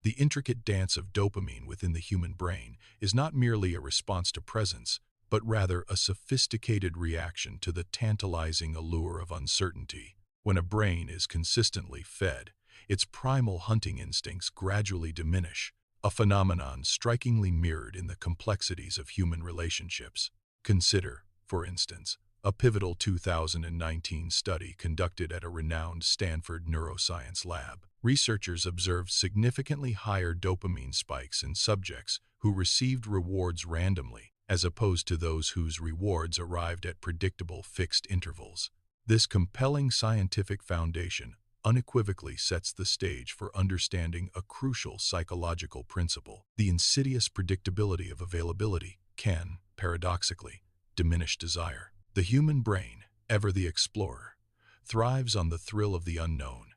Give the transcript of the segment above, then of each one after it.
The intricate dance of dopamine within the human brain is not merely a response to presence, but rather a sophisticated reaction to the tantalizing allure of uncertainty. When a brain is consistently fed, its primal hunting instincts gradually diminish, a phenomenon strikingly mirrored in the complexities of human relationships. Consider, for instance, a pivotal 2019 study conducted at a renowned Stanford neuroscience lab. Researchers observed significantly higher dopamine spikes in subjects who received rewards randomly, as opposed to those whose rewards arrived at predictable fixed intervals. This compelling scientific foundation unequivocally sets the stage for understanding a crucial psychological principle. The insidious predictability of availability can, paradoxically, diminish desire. The human brain, ever the explorer, thrives on the thrill of the unknown,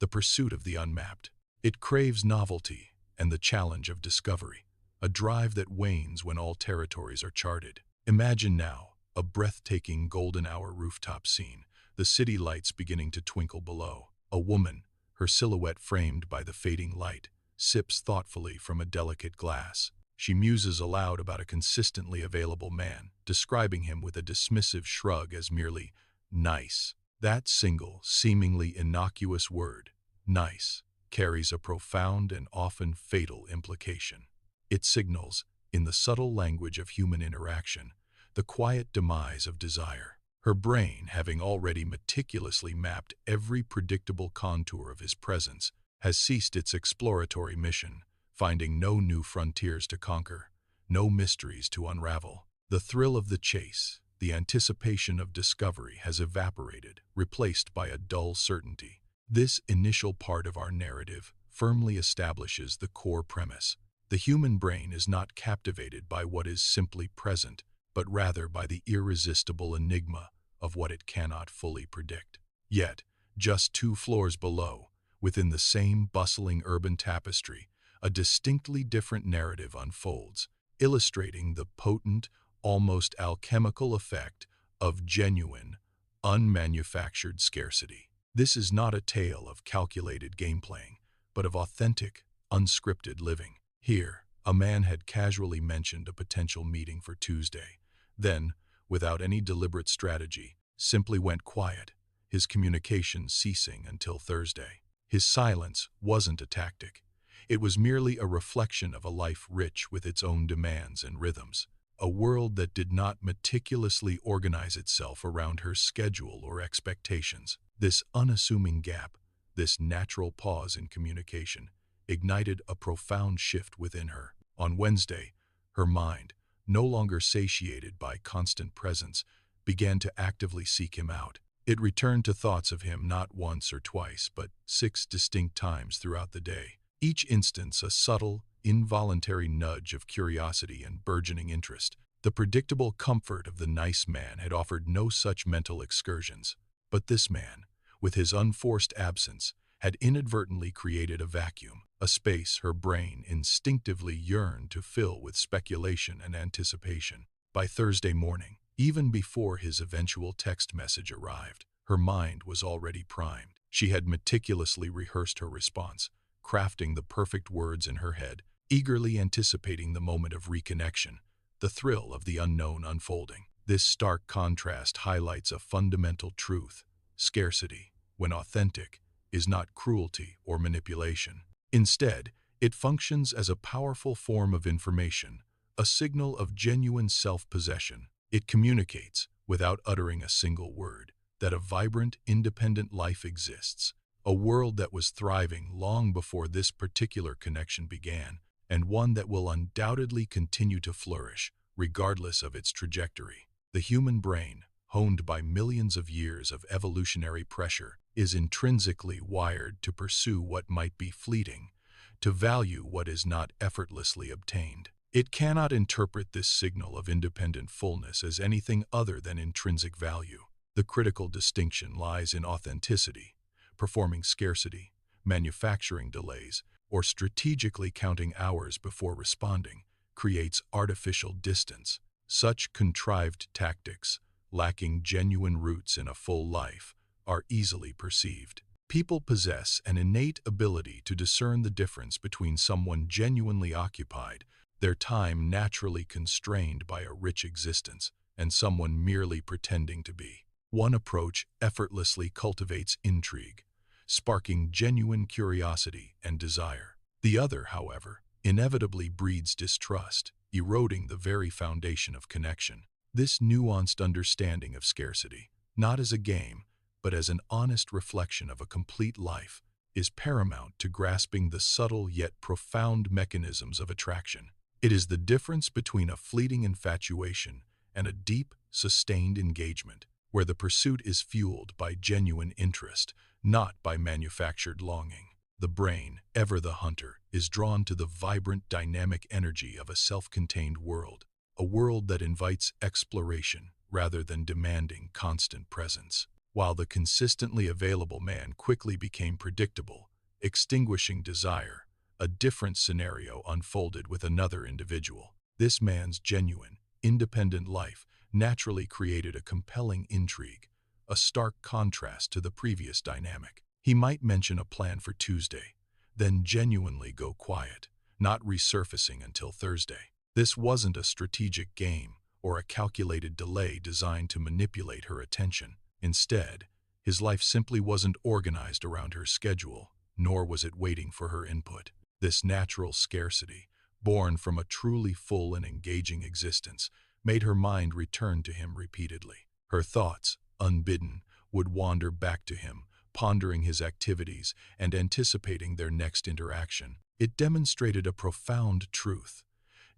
the pursuit of the unmapped. It craves novelty and the challenge of discovery, a drive that wanes when all territories are charted. Imagine now a breathtaking golden hour rooftop scene, the city lights beginning to twinkle below. A woman, her silhouette framed by the fading light, sips thoughtfully from a delicate glass. She muses aloud about a consistently available man, describing him with a dismissive shrug as merely nice. That single, seemingly innocuous word, nice, carries a profound and often fatal implication. It signals, in the subtle language of human interaction, the quiet demise of desire. Her brain, having already meticulously mapped every predictable contour of his presence, has ceased its exploratory mission, finding no new frontiers to conquer, no mysteries to unravel. The thrill of the chase, the anticipation of discovery has evaporated, replaced by a dull certainty. This initial part of our narrative firmly establishes the core premise. The human brain is not captivated by what is simply present, but rather by the irresistible enigma of what it cannot fully predict. Yet, just 2 floors below, within the same bustling urban tapestry, a distinctly different narrative unfolds, illustrating the potent, almost alchemical effect of genuine, unmanufactured scarcity. This is not a tale of calculated game-playing, but of authentic, unscripted living. Here, a man had casually mentioned a potential meeting for Tuesday, then, without any deliberate strategy, simply went quiet, his communication ceasing until Thursday. His silence wasn't a tactic. It was merely a reflection of a life rich with its own demands and rhythms, a world that did not meticulously organize itself around her schedule or expectations. This unassuming gap, this natural pause in communication, ignited a profound shift within her. On Wednesday, her mind, no longer satiated by constant presence, began to actively seek him out. It returned to thoughts of him not once or twice, but 6 distinct times throughout the day. Each instance a subtle, involuntary nudge of curiosity and burgeoning interest. The predictable comfort of the nice man had offered no such mental excursions, but this man, with his unforced absence, had inadvertently created a vacuum, a space her brain instinctively yearned to fill with speculation and anticipation. By Thursday morning, even before his eventual text message arrived, her mind was already primed. She had meticulously rehearsed her response, crafting the perfect words in her head, eagerly anticipating the moment of reconnection, the thrill of the unknown unfolding. This stark contrast highlights a fundamental truth. Scarcity, when authentic, is not cruelty or manipulation. Instead, it functions as a powerful form of information, a signal of genuine self-possession. It communicates, without uttering a single word, that a vibrant, independent life exists, a world that was thriving long before this particular connection began, and one that will undoubtedly continue to flourish, regardless of its trajectory. The human brain, honed by millions of years of evolutionary pressure, is intrinsically wired to pursue what might be fleeting, to value what is not effortlessly obtained. It cannot interpret this signal of independent fullness as anything other than intrinsic value. The critical distinction lies in authenticity. Performing scarcity, manufacturing delays, or strategically counting hours before responding creates artificial distance. Such contrived tactics, lacking genuine roots in a full life, are easily perceived. People possess an innate ability to discern the difference between someone genuinely occupied, their time naturally constrained by a rich existence, and someone merely pretending to be. One approach effortlessly cultivates intrigue, sparking genuine curiosity and desire. The other, however, inevitably breeds distrust, eroding the very foundation of connection. This nuanced understanding of scarcity, not as a game, but as an honest reflection of a complete life, is paramount to grasping the subtle yet profound mechanisms of attraction. It is the difference between a fleeting infatuation and a deep, sustained engagement, where the pursuit is fueled by genuine interest, not by manufactured longing. The brain, ever the hunter, is drawn to the vibrant, dynamic energy of a self-contained world, a world that invites exploration rather than demanding constant presence. While the consistently available man quickly became predictable, extinguishing desire, a different scenario unfolded with another individual. This man's genuine, independent life naturally created a compelling intrigue, a stark contrast to the previous dynamic. He might mention a plan for Tuesday, then genuinely go quiet, not resurfacing until Thursday. This wasn't a strategic game or a calculated delay designed to manipulate her attention. Instead, his life simply wasn't organized around her schedule, nor was it waiting for her input. This natural scarcity, born from a truly full and engaging existence, made her mind return to him repeatedly. Her thoughts, unbidden, would wander back to him, pondering his activities and anticipating their next interaction. It demonstrated a profound truth.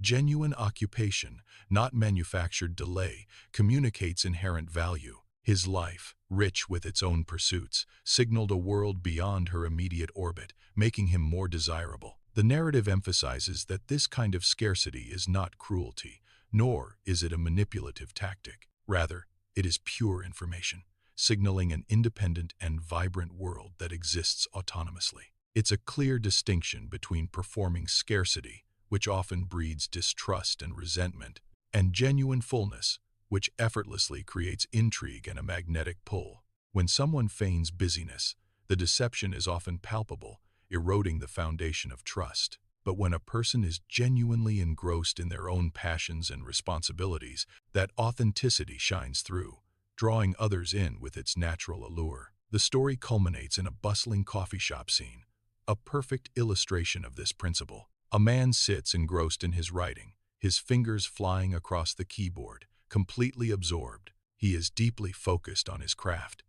Genuine occupation, not manufactured delay, communicates inherent value. His life, rich with its own pursuits, signaled a world beyond her immediate orbit, making him more desirable. The narrative emphasizes that this kind of scarcity is not cruelty, nor is it a manipulative tactic. Rather, it is pure information, signaling an independent and vibrant world that exists autonomously. It's a clear distinction between performing scarcity, which often breeds distrust and resentment, and genuine fullness, which effortlessly creates intrigue and a magnetic pull. When someone feigns busyness, the deception is often palpable, eroding the foundation of trust. But when a person is genuinely engrossed in their own passions and responsibilities, that authenticity shines through, drawing others in with its natural allure. The story culminates in a bustling coffee shop scene, a perfect illustration of this principle. A man sits engrossed in his writing, his fingers flying across the keyboard, completely absorbed. He is deeply focused on his craft,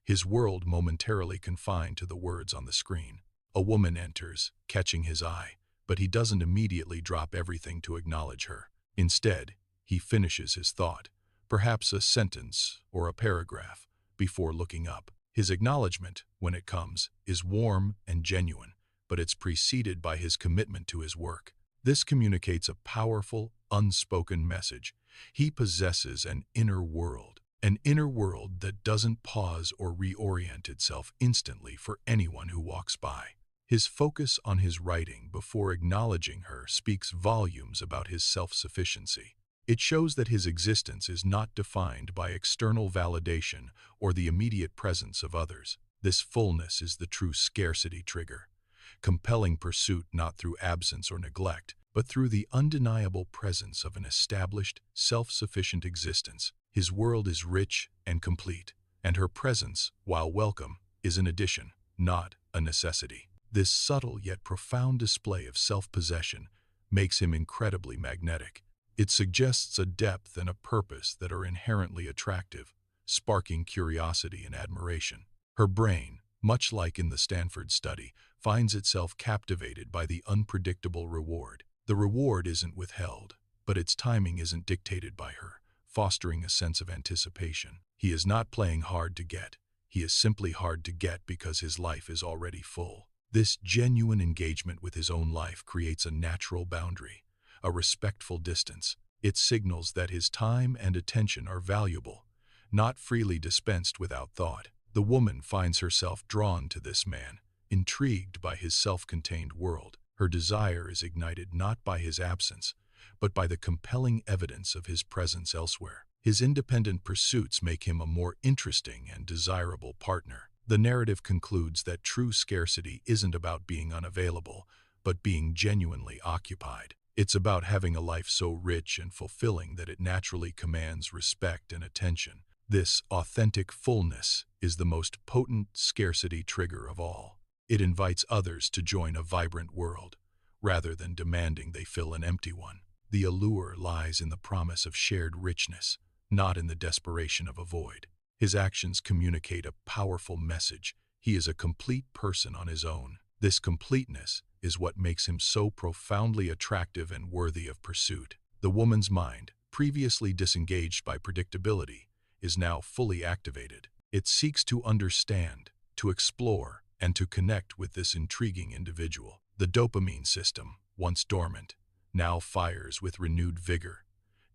his world momentarily confined to the words on the screen. A woman enters, catching his eye, but he doesn't immediately drop everything to acknowledge her. Instead, he finishes his thought, perhaps a sentence or a paragraph, before looking up. His acknowledgement, when it comes, is warm and genuine, but it's preceded by his commitment to his work. This communicates a powerful, unspoken message. He possesses an inner world that doesn't pause or reorient itself instantly for anyone who walks by. His focus on his writing before acknowledging her speaks volumes about his self-sufficiency. It shows that his existence is not defined by external validation or the immediate presence of others. This fullness is the true scarcity trigger, compelling pursuit not through absence or neglect, but through the undeniable presence of an established, self-sufficient existence. His world is rich and complete, and her presence, while welcome, is an addition, not a necessity. This subtle yet profound display of self-possession makes him incredibly magnetic. It suggests a depth and a purpose that are inherently attractive, sparking curiosity and admiration. Her brain, much like in the Stanford study, finds itself captivated by the unpredictable reward. The reward isn't withheld, but its timing isn't dictated by her, fostering a sense of anticipation. He is not playing hard to get. He is simply hard to get because his life is already full. This genuine engagement with his own life creates a natural boundary, a respectful distance. It signals that his time and attention are valuable, not freely dispensed without thought. The woman finds herself drawn to this man, intrigued by his self-contained world. Her desire is ignited not by his absence, but by the compelling evidence of his presence elsewhere. His independent pursuits make him a more interesting and desirable partner. The narrative concludes that true scarcity isn't about being unavailable, but being genuinely occupied. It's about having a life so rich and fulfilling that it naturally commands respect and attention. This authentic fullness is the most potent scarcity trigger of all. It invites others to join a vibrant world, rather than demanding they fill an empty one. The allure lies in the promise of shared richness, not in the desperation of a void. His actions communicate a powerful message. He is a complete person on his own. This completeness is what makes him so profoundly attractive and worthy of pursuit. The woman's mind, previously disengaged by predictability, is now fully activated. It seeks to understand, to explore, and to connect with this intriguing individual. The dopamine system, once dormant, now fires with renewed vigor.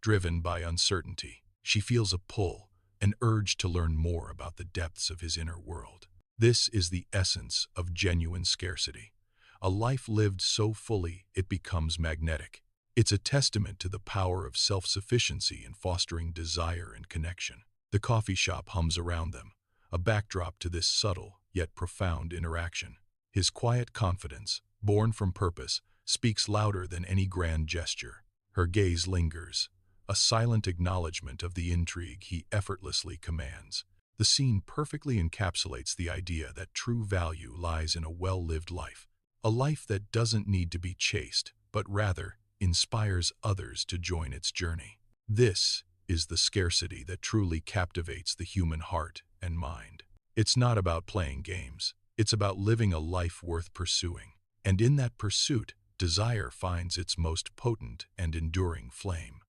Driven by uncertainty, she feels a pull, an urge to learn more about the depths of his inner world. This is the essence of genuine scarcity. A life lived so fully it becomes magnetic. It's a testament to the power of self-sufficiency in fostering desire and connection. The coffee shop hums around them, a backdrop to this subtle yet profound interaction. His quiet confidence, born from purpose, speaks louder than any grand gesture. Her gaze lingers, a silent acknowledgement of the intrigue he effortlessly commands. The scene perfectly encapsulates the idea that true value lies in a well-lived life, a life that doesn't need to be chased, but rather inspires others to join its journey. This is the scarcity that truly captivates the human heart and mind. It's not about playing games. It's about living a life worth pursuing. And in that pursuit, desire finds its most potent and enduring flame.